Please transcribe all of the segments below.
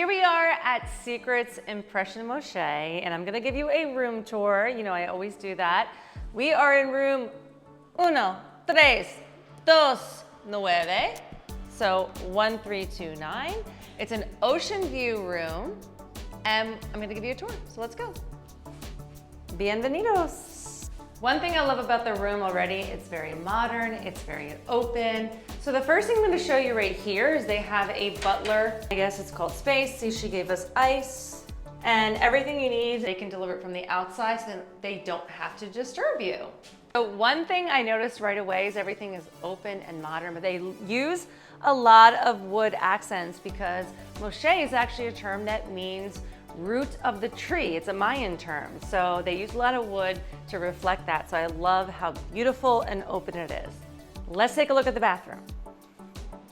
Here we are at Secrets Moxche, and I'm gonna give you a room tour. You know, I always do that. We are in room 1329. So 1329. It's an ocean view room, and I'm gonna give you a tour, so let's go. Bienvenidos. One thing I love about the room already, it's very modern, it's very open. So the first thing I'm gonna show you right here is they have a butler. I guess it's called space. See, she gave us ice and everything you need. They can deliver it from the outside so that they don't have to disturb you. So one thing I noticed right away is everything is open and modern, but they use a lot of wood accents because moxche is actually a term that means root of the tree. It's a Mayan term. So they use a lot of wood to reflect that. So I love how beautiful and open it is. Let's take a look at the bathroom.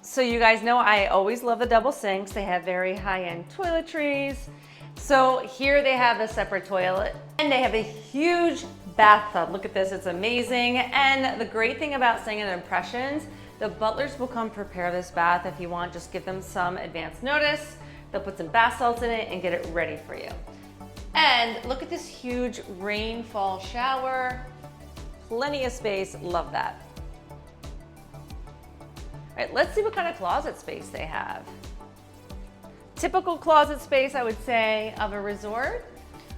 So you guys know I always love the double sinks. They have very high-end toiletries. So here they have a separate toilet and they have a huge bathtub. Look at this, it's amazing. And the great thing about staying at Impressions, the butlers will come prepare this bath. If you want, just give them some advance notice. They'll put some bath salts in it and get it ready for you. And look at this huge rainfall shower. Plenty of space, love that. All right, let's see what kind of closet space they have. Typical closet space, I would say, of a resort.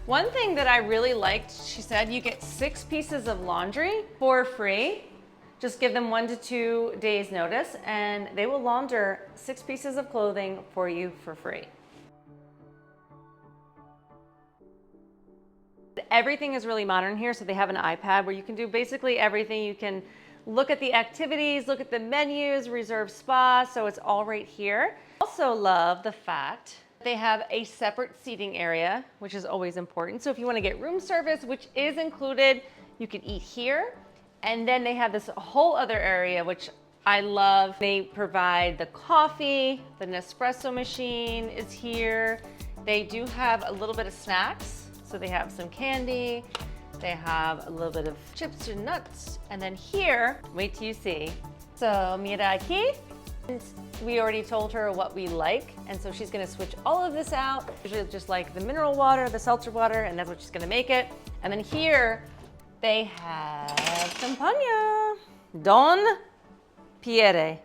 One thing that I really liked, she said, you get 6 pieces of laundry for free. Just give them 1 to 2 days notice and they will launder 6 pieces of clothing for you for free. Everything is really modern here, so they have an iPad where you can do basically everything. You can look at the activities, look at the menus, reserve spa, so it's all right here. Also love the fact they have a separate seating area, which is always important. So if you want to get room service, which is included, you can eat here. And then they have this whole other area, which I love. They provide the coffee, the Nespresso machine is here. They do have a little bit of snacks. So they have some candy, they have a little bit of chips and nuts. And then here, wait till you see. So mira aquí. We already told her what we like, and so she's gonna switch all of this out. Usually just like the mineral water, the seltzer water, and that's what she's gonna make it. And then here, they have champagne. Don Pierre.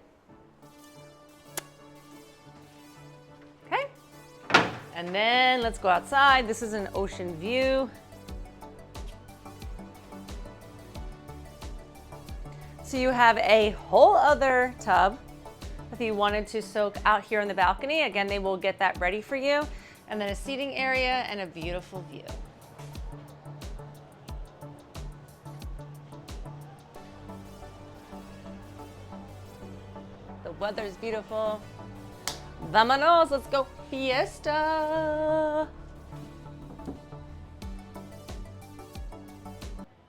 Okay. And then let's go outside. This is an ocean view. So you have a whole other tub. If you wanted to soak out here on the balcony, again, they will get that ready for you. And then a seating area and a beautiful view. The weather is beautiful. Vámonos, let's go fiesta.